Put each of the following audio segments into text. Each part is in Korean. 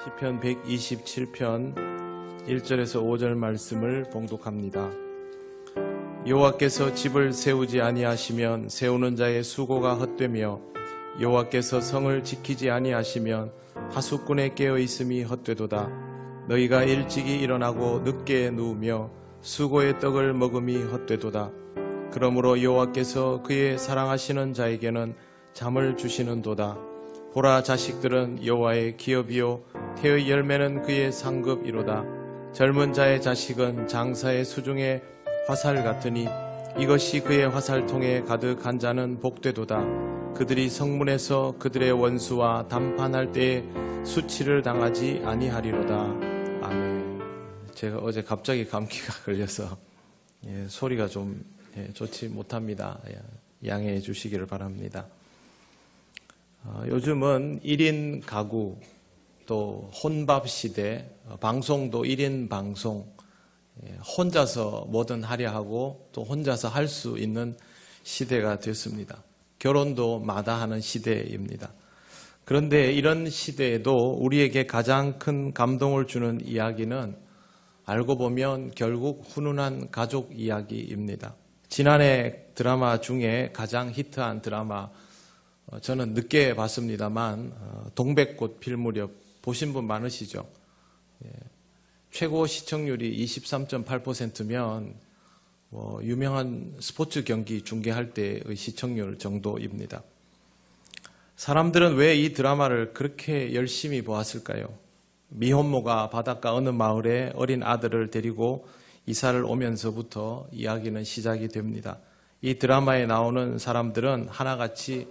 시편 127편 1절에서 5절 말씀을 봉독합니다. 여호와께서 집을 세우지 아니하시면 세우는 자의 수고가 헛되며 여호와께서 성을 지키지 아니하시면 하수꾼의 깨어있음이 헛되도다. 너희가 일찍이 일어나고 늦게 누우며 수고의 떡을 먹음이 헛되도다. 그러므로 여호와께서 그의 사랑하시는 자에게는 잠을 주시는도다. 보라, 자식들은 여호와의 기업이요 태의 열매는 그의 상급이로다. 젊은 자의 자식은 장사의 수중의 화살 같으니 이것이 그의 화살통에 가득한 자는 복되도다. 그들이 성문에서 그들의 원수와 담판할 때에 수치를 당하지 아니하리로다. 아멘. 제가 어제 갑자기 감기가 걸려서 소리가 좀 좋지 못합니다. 양해해 주시기를 바랍니다. 요즘은 1인 가구, 또 혼밥 시대, 방송도 1인 방송, 혼자서 뭐든 하려 하고 또 혼자서 할 수 있는 시대가 됐습니다. 결혼도 마다하는 시대입니다. 그런데 이런 시대에도 우리에게 가장 큰 감동을 주는 이야기는 알고 보면 결국 훈훈한 가족 이야기입니다. 지난해 드라마 중에 가장 히트한 드라마, 저는 늦게 봤습니다만 동백꽃 필 무렵 보신 분 많으시죠? 최고 시청률이 23.8%면 유명한 스포츠 경기 중계할 때의 시청률 정도입니다. 사람들은 왜 이 드라마를 그렇게 열심히 보았을까요? 미혼모가 바닷가 어느 마을에 어린 아들을 데리고 이사를 오면서부터 이야기는 시작이 됩니다. 이 드라마에 나오는 사람들은 하나같이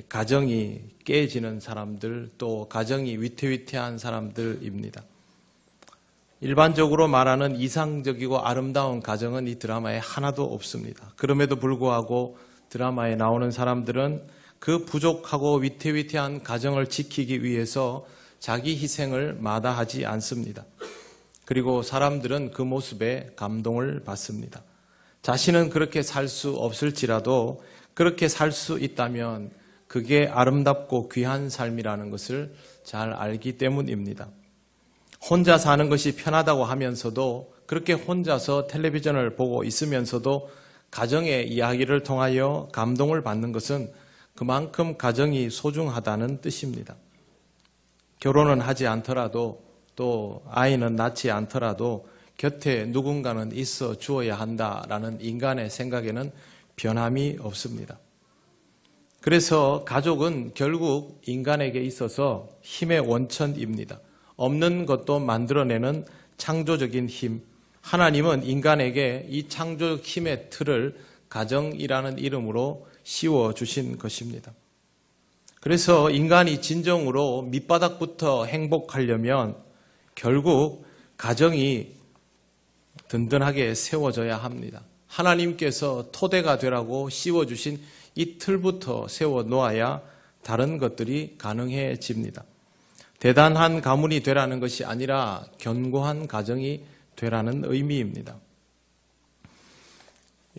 가정이 깨지는 사람들, 또 가정이 위태위태한 사람들입니다. 일반적으로 말하는 이상적이고 아름다운 가정은 이 드라마에 하나도 없습니다. 그럼에도 불구하고 드라마에 나오는 사람들은 그 부족하고 위태위태한 가정을 지키기 위해서 자기 희생을 마다하지 않습니다. 그리고 사람들은 그 모습에 감동을 받습니다. 자신은 그렇게 살 수 없을지라도 그렇게 살 수 있다면 그게 아름답고 귀한 삶이라는 것을 잘 알기 때문입니다. 혼자 사는 것이 편하다고 하면서도 그렇게 혼자서 텔레비전을 보고 있으면서도 가정의 이야기를 통하여 감동을 받는 것은 그만큼 가정이 소중하다는 뜻입니다. 결혼은 하지 않더라도 또 아이는 낳지 않더라도 곁에 누군가는 있어 주어야 한다라는 인간의 생각에는 변함이 없습니다. 그래서 가족은 결국 인간에게 있어서 힘의 원천입니다. 없는 것도 만들어내는 창조적인 힘. 하나님은 인간에게 이 창조적 힘의 틀을 가정이라는 이름으로 씌워주신 것입니다. 그래서 인간이 진정으로 밑바닥부터 행복하려면 결국 가정이 든든하게 세워져야 합니다. 하나님께서 토대가 되라고 씌워주신 이 틀부터 세워놓아야 다른 것들이 가능해집니다. 대단한 가문이 되라는 것이 아니라 견고한 가정이 되라는 의미입니다.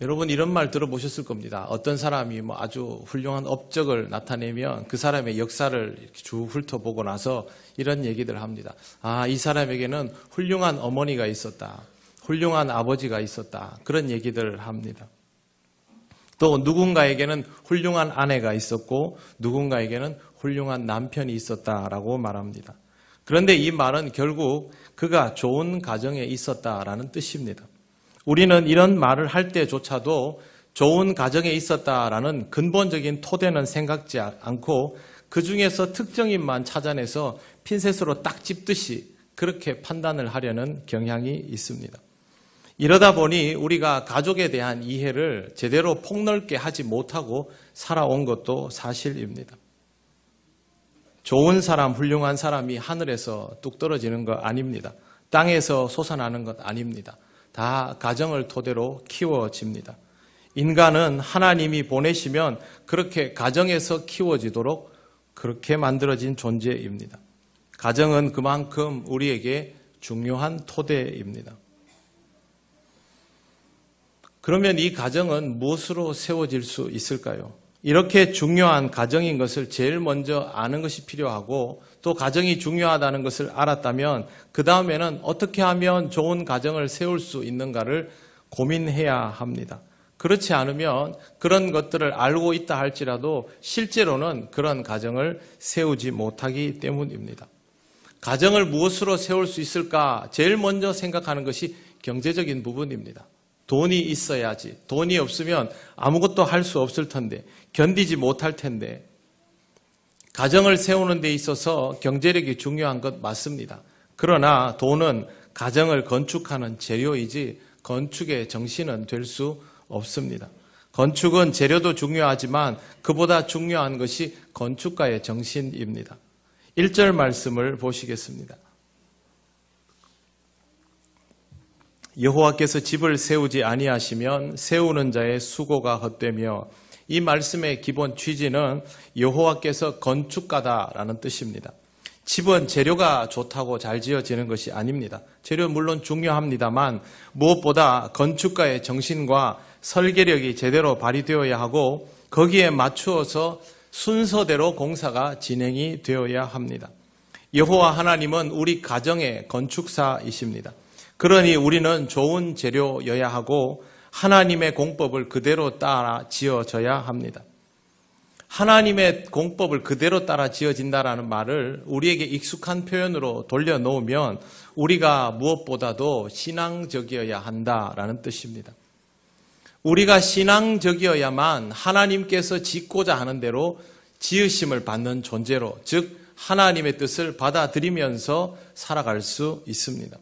여러분 이런 말 들어보셨을 겁니다. 어떤 사람이 아주 훌륭한 업적을 나타내면 그 사람의 역사를 쭉 훑어보고 나서 이런 얘기들을 합니다. 이 사람에게는 훌륭한 어머니가 있었다. 훌륭한 아버지가 있었다. 그런 얘기들을 합니다. 또 누군가에게는 훌륭한 아내가 있었고 누군가에게는 훌륭한 남편이 있었다라고 말합니다. 그런데 이 말은 결국 그가 좋은 가정에 있었다라는 뜻입니다. 우리는 이런 말을 할 때조차도 좋은 가정에 있었다라는 근본적인 토대는 생각지 않고 그 중에서 특정인만 찾아내서 핀셋으로 딱 찝듯이 그렇게 판단을 하려는 경향이 있습니다. 이러다 보니 우리가 가족에 대한 이해를 제대로 폭넓게 하지 못하고 살아온 것도 사실입니다. 좋은 사람, 훌륭한 사람이 하늘에서 뚝 떨어지는 것 아닙니다. 땅에서 솟아나는 것 아닙니다. 다 가정을 토대로 키워집니다. 인간은 하나님이 보내시면 그렇게 가정에서 키워지도록 그렇게 만들어진 존재입니다. 가정은 그만큼 우리에게 중요한 토대입니다. 그러면 이 가정은 무엇으로 세워질 수 있을까요? 이렇게 중요한 가정인 것을 제일 먼저 아는 것이 필요하고 또 가정이 중요하다는 것을 알았다면 그 다음에는 어떻게 하면 좋은 가정을 세울 수 있는가를 고민해야 합니다. 그렇지 않으면 그런 것들을 알고 있다 할지라도 실제로는 그런 가정을 세우지 못하기 때문입니다. 가정을 무엇으로 세울 수 있을까? 제일 먼저 생각하는 것이 경제적인 부분입니다. 돈이 있어야지. 돈이 없으면 아무것도 할 수 없을 텐데, 견디지 못할 텐데. 가정을 세우는 데 있어서 경제력이 중요한 것 맞습니다. 그러나 돈은 가정을 건축하는 재료이지 건축의 정신은 될 수 없습니다. 건축은 재료도 중요하지만 그보다 중요한 것이 건축가의 정신입니다. 1절 말씀을 보시겠습니다. 여호와께서 집을 세우지 아니하시면 세우는 자의 수고가 헛되며, 이 말씀의 기본 취지는 여호와께서 건축가다라는 뜻입니다. 집은 재료가 좋다고 잘 지어지는 것이 아닙니다. 재료 물론 중요합니다만 무엇보다 건축가의 정신과 설계력이 제대로 발휘되어야 하고 거기에 맞추어서 순서대로 공사가 진행이 되어야 합니다. 여호와 하나님은 우리 가정의 건축사이십니다. 그러니 우리는 좋은 재료여야 하고 하나님의 공법을 그대로 따라 지어져야 합니다. 하나님의 공법을 그대로 따라 지어진다라는 말을 우리에게 익숙한 표현으로 돌려놓으면 우리가 무엇보다도 신앙적이어야 한다라는 뜻입니다. 우리가 신앙적이어야만 하나님께서 짓고자 하는 대로 지으심을 받는 존재로, 즉 하나님의 뜻을 받아들이면서 살아갈 수 있습니다.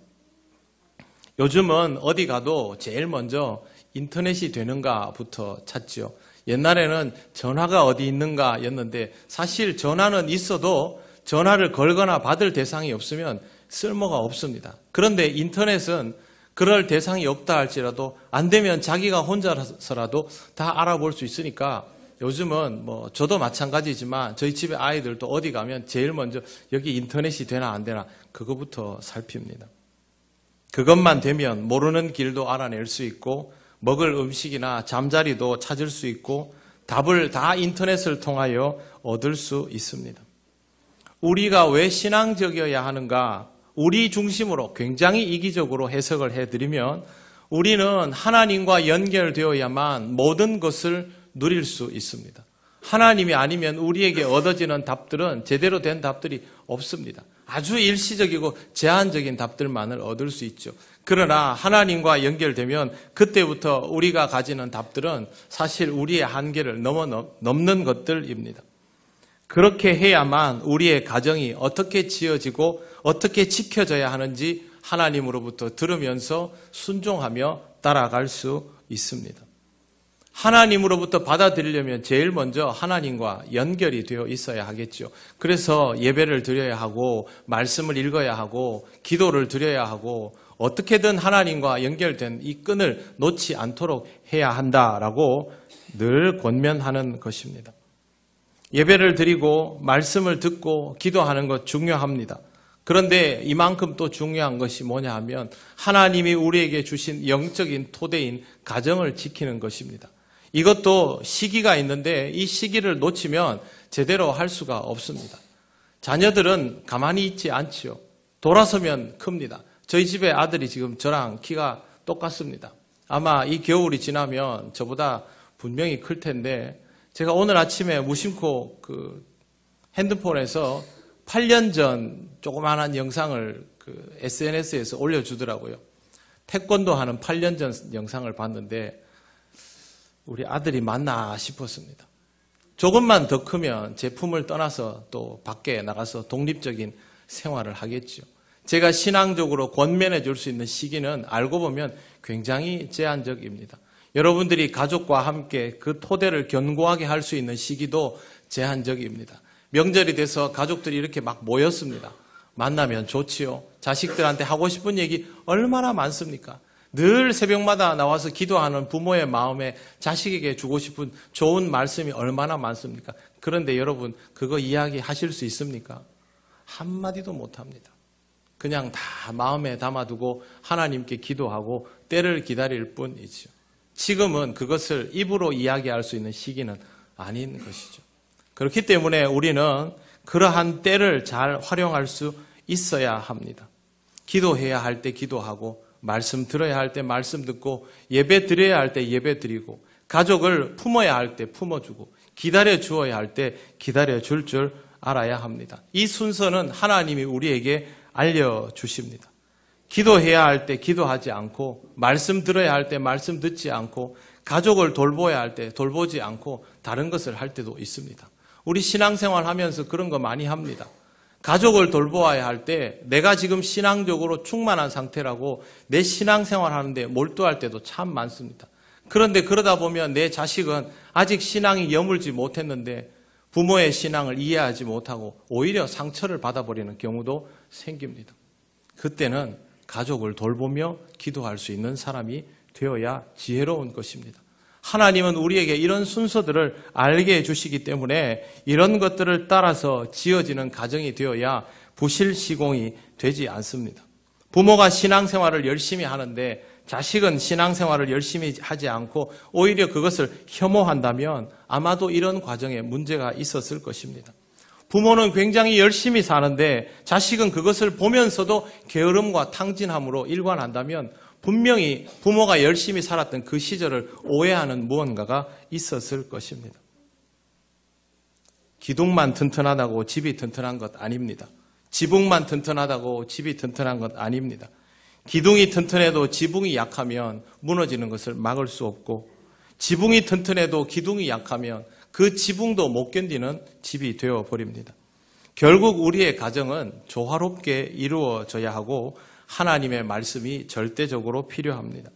요즘은 어디 가도 제일 먼저 인터넷이 되는가부터 찾죠. 옛날에는 전화가 어디 있는가였는데 사실 전화는 있어도 전화를 걸거나 받을 대상이 없으면 쓸모가 없습니다. 그런데 인터넷은 그럴 대상이 없다 할지라도 안 되면 자기가 혼자서라도 다 알아볼 수 있으니까 요즘은 저도 마찬가지지만 저희 집에 아이들도 어디 가면 제일 먼저 여기 인터넷이 되나 안 되나 그거부터 살핍니다. 그것만 되면 모르는 길도 알아낼 수 있고 먹을 음식이나 잠자리도 찾을 수 있고 답을 다 인터넷을 통하여 얻을 수 있습니다. 우리가 왜 신앙적이어야 하는가? 우리 중심으로 굉장히 이기적으로 해석을 해드리면 우리는 하나님과 연결되어야만 모든 것을 누릴 수 있습니다. 하나님이 아니면 우리에게 얻어지는 답들은 제대로 된 답들이 없습니다. 아주 일시적이고 제한적인 답들만을 얻을 수 있죠. 그러나 하나님과 연결되면 그때부터 우리가 가지는 답들은 사실 우리의 한계를 넘는 것들입니다. 그렇게 해야만 우리의 가정이 어떻게 지어지고 어떻게 지켜져야 하는지 하나님으로부터 들으면서 순종하며 따라갈 수 있습니다. 하나님으로부터 받아들이려면 제일 먼저 하나님과 연결이 되어 있어야 하겠죠. 그래서 예배를 드려야 하고 말씀을 읽어야 하고 기도를 드려야 하고 어떻게든 하나님과 연결된 이 끈을 놓지 않도록 해야 한다라고 늘 권면하는 것입니다. 예배를 드리고 말씀을 듣고 기도하는 것 중요합니다. 그런데 이만큼 또 중요한 것이 뭐냐 하면 하나님이 우리에게 주신 영적인 토대인 가정을 지키는 것입니다. 이것도 시기가 있는데 이 시기를 놓치면 제대로 할 수가 없습니다. 자녀들은 가만히 있지 않지요. 돌아서면 큽니다. 저희 집에 아들이 지금 저랑 키가 똑같습니다. 아마 이 겨울이 지나면 저보다 분명히 클 텐데 제가 오늘 아침에 무심코 핸드폰에서 8년 전 조그마한 영상을 SNS에서 올려주더라고요. 태권도 하는 8년 전 영상을 봤는데 우리 아들이 맞나 싶었습니다. 조금만 더 크면 제품을 떠나서 또 밖에 나가서 독립적인 생활을 하겠죠. 제가 신앙적으로 권면해 줄 수 있는 시기는 알고 보면 굉장히 제한적입니다. 여러분들이 가족과 함께 그 토대를 견고하게 할 수 있는 시기도 제한적입니다. 명절이 돼서 가족들이 이렇게 막 모였습니다. 만나면 좋지요. 자식들한테 하고 싶은 얘기 얼마나 많습니까? 늘 새벽마다 나와서 기도하는 부모의 마음에 자식에게 주고 싶은 좋은 말씀이 얼마나 많습니까? 그런데 여러분 그거 이야기하실 수 있습니까? 한마디도 못합니다. 그냥 다 마음에 담아두고 하나님께 기도하고 때를 기다릴 뿐이죠. 지금은 그것을 입으로 이야기할 수 있는 시기는 아닌 것이죠. 그렇기 때문에 우리는 그러한 때를 잘 활용할 수 있어야 합니다. 기도해야 할 때 기도하고, 말씀 들어야 할 때 말씀 듣고, 예배 드려야 할 때 예배 드리고, 가족을 품어야 할 때 품어주고, 기다려 주어야 할 때 기다려 줄 줄 알아야 합니다. 이 순서는 하나님이 우리에게 알려주십니다. 기도해야 할 때 기도하지 않고, 말씀 들어야 할 때 말씀 듣지 않고, 가족을 돌보아야 할 때 돌보지 않고 다른 것을 할 때도 있습니다. 우리 신앙생활 하면서 그런 거 많이 합니다. 가족을 돌보아야 할 때 내가 지금 신앙적으로 충만한 상태라고 내 신앙생활 하는데 몰두할 때도 참 많습니다. 그런데 그러다 보면 내 자식은 아직 신앙이 여물지 못했는데 부모의 신앙을 이해하지 못하고 오히려 상처를 받아버리는 경우도 생깁니다. 그때는 가족을 돌보며 기도할 수 있는 사람이 되어야 지혜로운 것입니다. 하나님은 우리에게 이런 순서들을 알게 해주시기 때문에 이런 것들을 따라서 지어지는 가정이 되어야 부실시공이 되지 않습니다. 부모가 신앙생활을 열심히 하는데 자식은 신앙생활을 열심히 하지 않고 오히려 그것을 혐오한다면 아마도 이런 과정에 문제가 있었을 것입니다. 부모는 굉장히 열심히 사는데 자식은 그것을 보면서도 게으름과 탕진함으로 일관한다면 분명히 부모가 열심히 살았던 그 시절을 오해하는 무언가가 있었을 것입니다. 기둥만 튼튼하다고 집이 튼튼한 것 아닙니다. 지붕만 튼튼하다고 집이 튼튼한 것 아닙니다. 기둥이 튼튼해도 지붕이 약하면 무너지는 것을 막을 수 없고, 지붕이 튼튼해도 기둥이 약하면 그 지붕도 못 견디는 집이 되어버립니다. 결국 우리의 가정은 조화롭게 이루어져야 하고 하나님의 말씀이 절대적으로 필요합니다.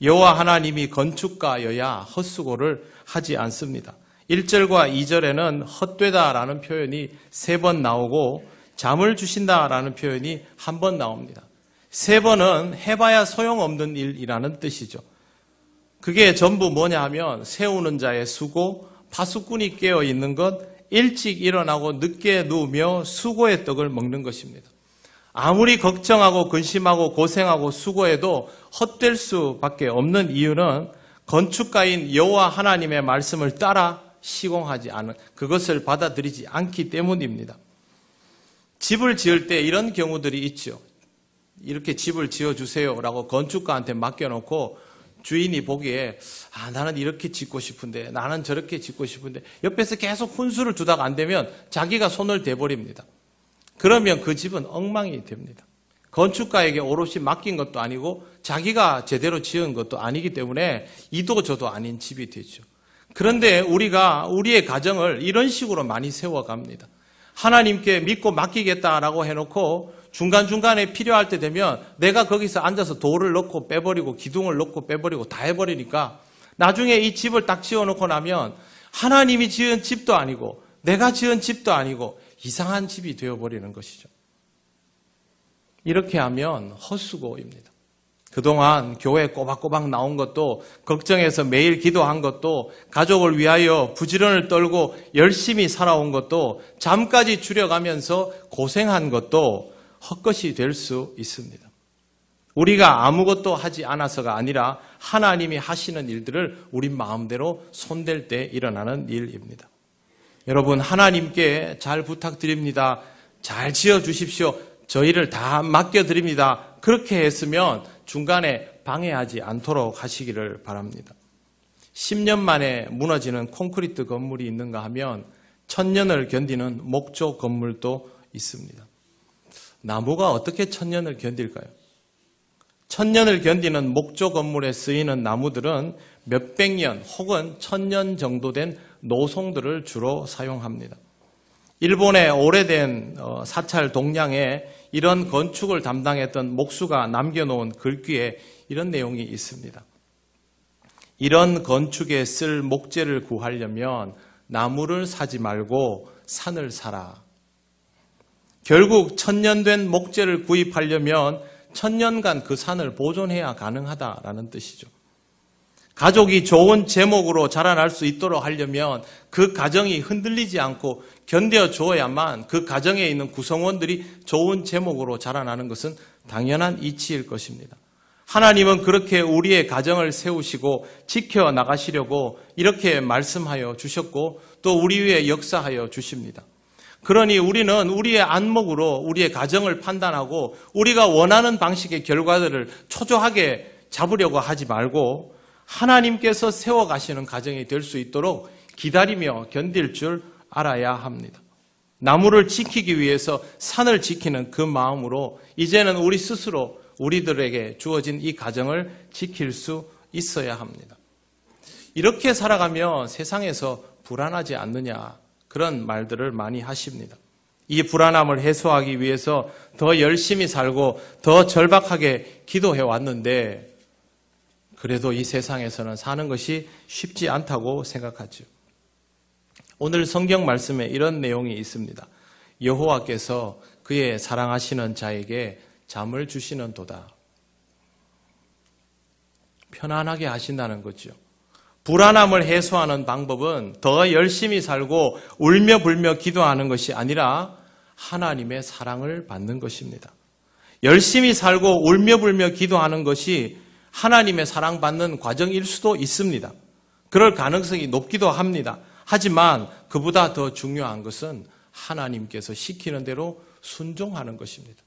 여호와 하나님이 건축가여야 헛수고를 하지 않습니다. 1절과 2절에는 헛되다라는 표현이 3번 나오고 잠을 주신다라는 표현이 1번 나옵니다. 3번은 해봐야 소용없는 일이라는 뜻이죠. 그게 전부 뭐냐 하면 세우는 자의 수고, 파수꾼이 깨어있는 것, 일찍 일어나고 늦게 누우며 수고의 떡을 먹는 것입니다. 아무리 걱정하고 근심하고 고생하고 수고해도 헛될 수밖에 없는 이유는 건축가인 여호와 하나님의 말씀을 따라 시공하지 않은, 그것을 받아들이지 않기 때문입니다. 집을 지을 때 이런 경우들이 있죠. 이렇게 집을 지어주세요라고 건축가한테 맡겨놓고 주인이 보기에 나는 이렇게 짓고 싶은데 나는 저렇게 짓고 싶은데 옆에서 계속 훈수를 두다가 안 되면 자기가 손을 대버립니다. 그러면 그 집은 엉망이 됩니다. 건축가에게 오롯이 맡긴 것도 아니고 자기가 제대로 지은 것도 아니기 때문에 이도 저도 아닌 집이 되죠. 그런데 우리가 우리의 가정을 이런 식으로 많이 세워갑니다. 하나님께 믿고 맡기겠다라고 해놓고 중간중간에 필요할 때 되면 내가 거기서 앉아서 돌을 넣고 빼버리고 기둥을 넣고 빼버리고 다 해버리니까 나중에 이 집을 딱 지어놓고 나면 하나님이 지은 집도 아니고 내가 지은 집도 아니고 이상한 집이 되어버리는 것이죠. 이렇게 하면 헛수고입니다. 그동안 교회 꼬박꼬박 나온 것도, 걱정해서 매일 기도한 것도, 가족을 위하여 부지런을 떨고 열심히 살아온 것도, 잠까지 줄여가면서 고생한 것도 헛것이 될 수 있습니다. 우리가 아무것도 하지 않아서가 아니라 하나님이 하시는 일들을 우리 마음대로 손댈 때 일어나는 일입니다. 여러분, 하나님께 잘 부탁드립니다. 잘 지어주십시오. 저희를 다 맡겨드립니다. 그렇게 했으면 중간에 방해하지 않도록 하시기를 바랍니다. 10년 만에 무너지는 콘크리트 건물이 있는가 하면 1000년을 견디는 목조 건물도 있습니다. 나무가 어떻게 1000년을 견딜까요? 1000년을 견디는 목조 건물에 쓰이는 나무들은 몇백 년 혹은 1000년 정도 된 노송들을 주로 사용합니다. 일본의 오래된 사찰 동량에 이런 건축을 담당했던 목수가 남겨놓은 글귀에 이런 내용이 있습니다. 이런 건축에 쓸 목재를 구하려면 나무를 사지 말고 산을 사라. 결국 1000년 된 목재를 구입하려면 1000년간 그 산을 보존해야 가능하다라는 뜻이죠. 가족이 좋은 제목으로 자라날 수 있도록 하려면 그 가정이 흔들리지 않고 견뎌줘야만 그 가정에 있는 구성원들이 좋은 제목으로 자라나는 것은 당연한 이치일 것입니다. 하나님은 그렇게 우리의 가정을 세우시고 지켜나가시려고 이렇게 말씀하여 주셨고 또 우리 위에 역사하여 주십니다. 그러니 우리는 우리의 안목으로 우리의 가정을 판단하고 우리가 원하는 방식의 결과들을 초조하게 잡으려고 하지 말고 하나님께서 세워가시는 가정이 될 수 있도록 기다리며 견딜 줄 알아야 합니다. 나무를 지키기 위해서 산을 지키는 그 마음으로 이제는 우리 스스로 우리들에게 주어진 이 가정을 지킬 수 있어야 합니다. 이렇게 살아가면 세상에서 불안하지 않느냐 그런 말들을 많이 하십니다. 이 불안함을 해소하기 위해서 더 열심히 살고 더 절박하게 기도해 왔는데 그래도 이 세상에서는 사는 것이 쉽지 않다고 생각하죠. 오늘 성경 말씀에 이런 내용이 있습니다. 여호와께서 그의 사랑하시는 자에게 잠을 주시는도다. 편안하게 하신다는 거죠. 불안함을 해소하는 방법은 더 열심히 살고 울며 불며 기도하는 것이 아니라 하나님의 사랑을 받는 것입니다. 열심히 살고 울며 불며 기도하는 것이 하나님의 사랑받는 과정일 수도 있습니다. 그럴 가능성이 높기도 합니다. 하지만 그보다 더 중요한 것은 하나님께서 시키는 대로 순종하는 것입니다.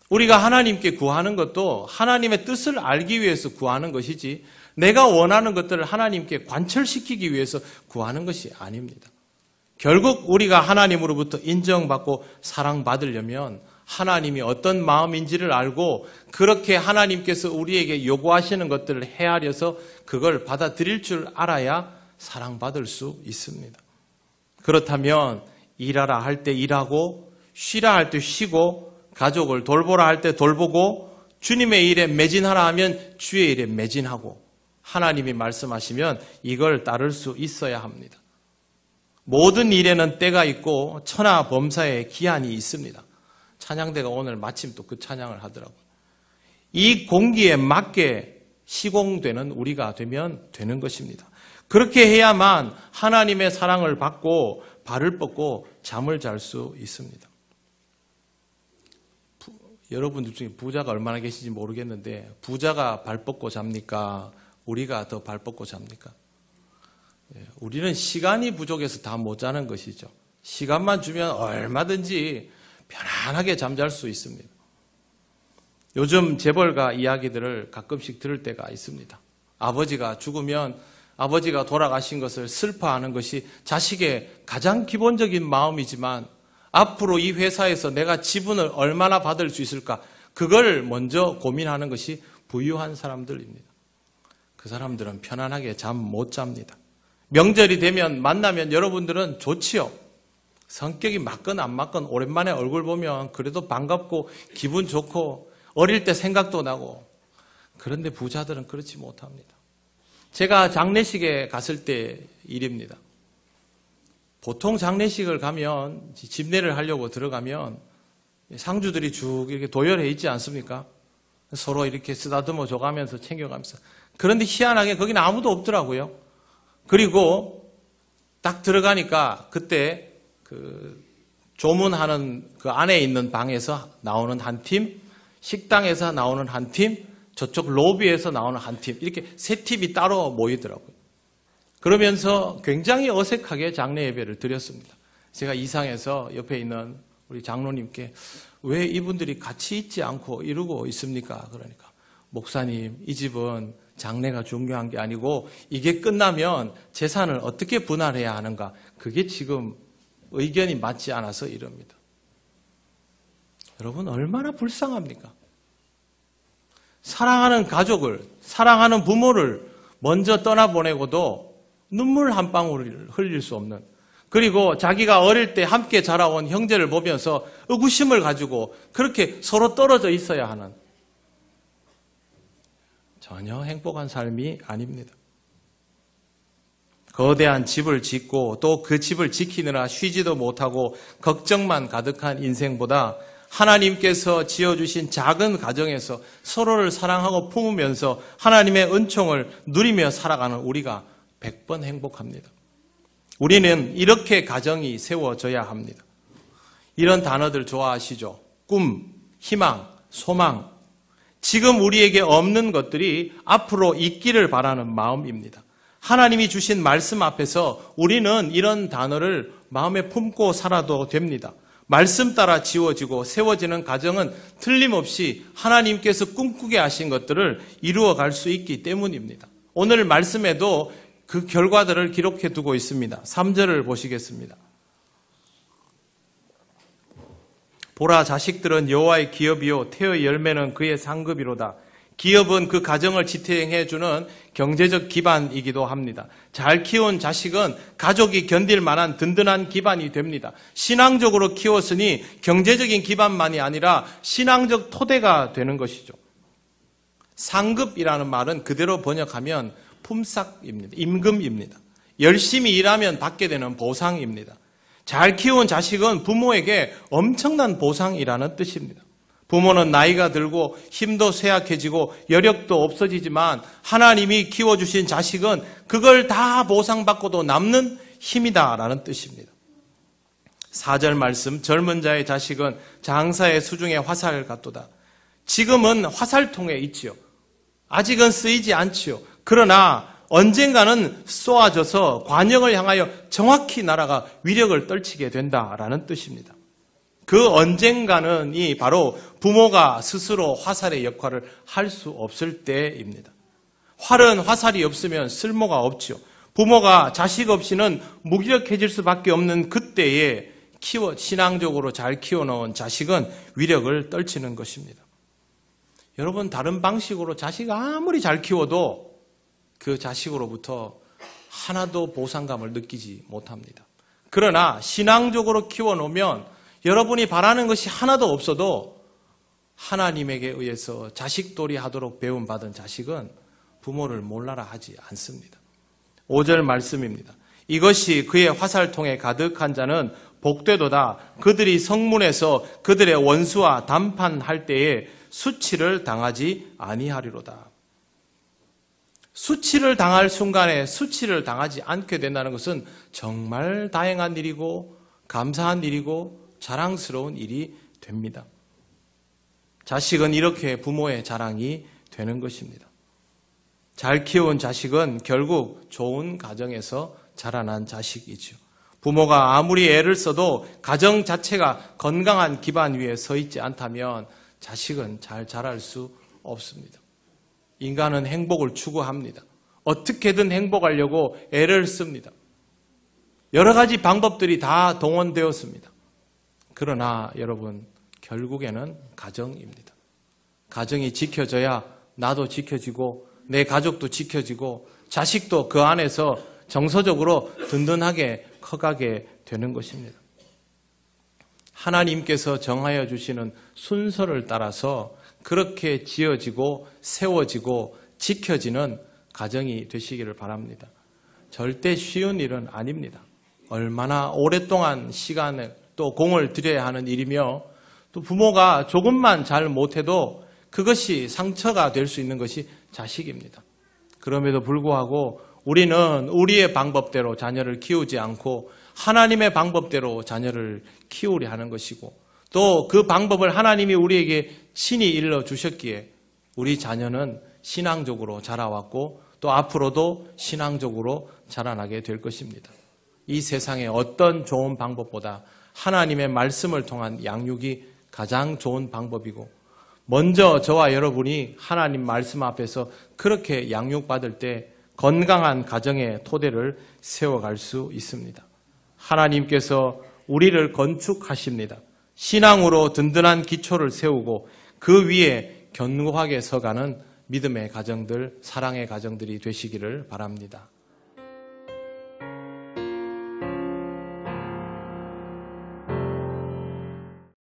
우리가 하나님께 구하는 것도 하나님의 뜻을 알기 위해서 구하는 것이지 내가 원하는 것들을 하나님께 관철시키기 위해서 구하는 것이 아닙니다. 결국 우리가 하나님으로부터 인정받고 사랑받으려면 하나님이 어떤 마음인지를 알고 그렇게 하나님께서 우리에게 요구하시는 것들을 헤아려서 그걸 받아들일 줄 알아야 사랑받을 수 있습니다. 그렇다면 일하라 할 때 일하고 쉬라 할 때 쉬고 가족을 돌보라 할 때 돌보고 주님의 일에 매진하라 하면 주의 일에 매진하고 하나님이 말씀하시면 이걸 따를 수 있어야 합니다. 모든 일에는 때가 있고 천하범사에 기한이 있습니다. 찬양대가 오늘 마침 또 그 찬양을 하더라고요. 이 공기에 맞게 시공되는 우리가 되면 되는 것입니다. 그렇게 해야만 하나님의 사랑을 받고 발을 뻗고 잠을 잘 수 있습니다. 여러분들 중에 부자가 얼마나 계신지 모르겠는데 부자가 발 뻗고 잡니까? 우리가 더 발 뻗고 잡니까? 우리는 시간이 부족해서 다 못 자는 것이죠. 시간만 주면 얼마든지 편안하게 잠잘 수 있습니다. 요즘 재벌가 이야기들을 가끔씩 들을 때가 있습니다. 아버지가 죽으면 아버지가 돌아가신 것을 슬퍼하는 것이 자식의 가장 기본적인 마음이지만 앞으로 이 회사에서 내가 지분을 얼마나 받을 수 있을까? 그걸 먼저 고민하는 것이 부유한 사람들입니다. 그 사람들은 편안하게 잠 못 잡니다. 명절이 되면 만나면 여러분들은 좋지요. 성격이 맞건 안 맞건 오랜만에 얼굴 보면 그래도 반갑고 기분 좋고 어릴 때 생각도 나고 그런데 부자들은 그렇지 못합니다. 제가 장례식에 갔을 때 일입니다. 보통 장례식을 가면 집례를 하려고 들어가면 상주들이 쭉 이렇게 도열해 있지 않습니까? 서로 이렇게 쓰다듬어 줘가면서 챙겨가면서. 그런데 희한하게 거기는 아무도 없더라고요. 그리고 딱 들어가니까 그때 그 조문하는 그 안에 있는 방에서 나오는 한 팀, 식당에서 나오는 한 팀, 저쪽 로비에서 나오는 한 팀, 이렇게 세 팀이 따로 모이더라고요. 그러면서 굉장히 어색하게 장례 예배를 드렸습니다. 제가 이상해서 옆에 있는 우리 장로님께 왜 이분들이 같이 있지 않고 이러고 있습니까? 그러니까 목사님, 이 집은 장례가 중요한 게 아니고 이게 끝나면 재산을 어떻게 분할해야 하는가? 그게 지금 의견이 맞지 않아서 이럽니다. 여러분 얼마나 불쌍합니까? 사랑하는 가족을, 사랑하는 부모를 먼저 떠나보내고도 눈물 한 방울을 흘릴 수 없는, 그리고 자기가 어릴 때 함께 자라온 형제를 보면서 의구심을 가지고 그렇게 서로 떨어져 있어야 하는 전혀 행복한 삶이 아닙니다. 거대한 집을 짓고 또 그 집을 지키느라 쉬지도 못하고 걱정만 가득한 인생보다 하나님께서 지어주신 작은 가정에서 서로를 사랑하고 품으면서 하나님의 은총을 누리며 살아가는 우리가 100번 행복합니다. 우리는 이렇게 가정이 세워져야 합니다. 이런 단어들 좋아하시죠? 꿈, 희망, 소망. 지금 우리에게 없는 것들이 앞으로 있기를 바라는 마음입니다. 하나님이 주신 말씀 앞에서 우리는 이런 단어를 마음에 품고 살아도 됩니다. 말씀 따라 지어지고 세워지는 가정은 틀림없이 하나님께서 꿈꾸게 하신 것들을 이루어갈 수 있기 때문입니다. 오늘 말씀에도 그 결과들을 기록해 두고 있습니다. 3절을 보시겠습니다. 보라, 자식들은 여호와의 기업이요 태의 열매는 그의 상급이로다. 기업은 그 가정을 지탱해 주는 경제적 기반이기도 합니다. 잘 키운 자식은 가족이 견딜 만한 든든한 기반이 됩니다. 신앙적으로 키웠으니 경제적인 기반만이 아니라 신앙적 토대가 되는 것이죠. 상급이라는 말은 그대로 번역하면 품삯입니다. 임금입니다. 열심히 일하면 받게 되는 보상입니다. 잘 키운 자식은 부모에게 엄청난 보상이라는 뜻입니다. 부모는 나이가 들고 힘도 쇠약해지고 여력도 없어지지만 하나님이 키워주신 자식은 그걸 다 보상받고도 남는 힘이다라는 뜻입니다. 4절 말씀, 젊은 자의 자식은 장사의 수중에 화살 같도다. 지금은 화살통에 있지요. 아직은 쓰이지 않지요. 그러나 언젠가는 쏘아져서 관역을 향하여 정확히 날아가 위력을 떨치게 된다라는 뜻입니다. 그 언젠가는 이 바로 부모가 스스로 화살의 역할을 할 수 없을 때입니다. 활은 화살이 없으면 쓸모가 없죠. 부모가 자식 없이는 무기력해질 수밖에 없는 그때에 신앙적으로 잘 키워놓은 자식은 위력을 떨치는 것입니다. 여러분, 다른 방식으로 자식 아무리 잘 키워도 그 자식으로부터 하나도 보상감을 느끼지 못합니다. 그러나 신앙적으로 키워놓으면 여러분이 바라는 것이 하나도 없어도 하나님에게 의해서 자식돌이 하도록 배움받은 자식은 부모를 몰라라 하지 않습니다. 5절 말씀입니다. 이것이 그의 화살통에 가득한 자는 복되도다. 그들이 성문에서 그들의 원수와 담판할 때에 수치를 당하지 아니하리로다. 수치를 당할 순간에 수치를 당하지 않게 된다는 것은 정말 다행한 일이고 감사한 일이고 자랑스러운 일이 됩니다. 자식은 이렇게 부모의 자랑이 되는 것입니다. 잘 키운 자식은 결국 좋은 가정에서 자라난 자식이죠. 부모가 아무리 애를 써도 가정 자체가 건강한 기반 위에 서 있지 않다면 자식은 잘 자랄 수 없습니다. 인간은 행복을 추구합니다. 어떻게든 행복하려고 애를 씁니다. 여러 가지 방법들이 다 동원되었습니다. 그러나 여러분, 결국에는 가정입니다. 가정이 지켜져야 나도 지켜지고 내 가족도 지켜지고 자식도 그 안에서 정서적으로 든든하게 커가게 되는 것입니다. 하나님께서 정하여 주시는 순서를 따라서 그렇게 지어지고 세워지고 지켜지는 가정이 되시기를 바랍니다. 절대 쉬운 일은 아닙니다. 얼마나 오랫동안 시간을 또 공을 들여야 하는 일이며 또 부모가 조금만 잘 못해도 그것이 상처가 될 수 있는 것이 자식입니다. 그럼에도 불구하고 우리는 우리의 방법대로 자녀를 키우지 않고 하나님의 방법대로 자녀를 키우려 하는 것이고 또 그 방법을 하나님이 우리에게 친히 일러주셨기에 우리 자녀는 신앙적으로 자라왔고 또 앞으로도 신앙적으로 자라나게 될 것입니다. 이 세상에 어떤 좋은 방법보다 하나님의 말씀을 통한 양육이 가장 좋은 방법이고 먼저 저와 여러분이 하나님 말씀 앞에서 그렇게 양육받을 때 건강한 가정의 토대를 세워갈 수 있습니다. 하나님께서 우리를 건축하십니다. 신앙으로 든든한 기초를 세우고 그 위에 견고하게 서가는 믿음의 가정들, 사랑의 가정들이 되시기를 바랍니다.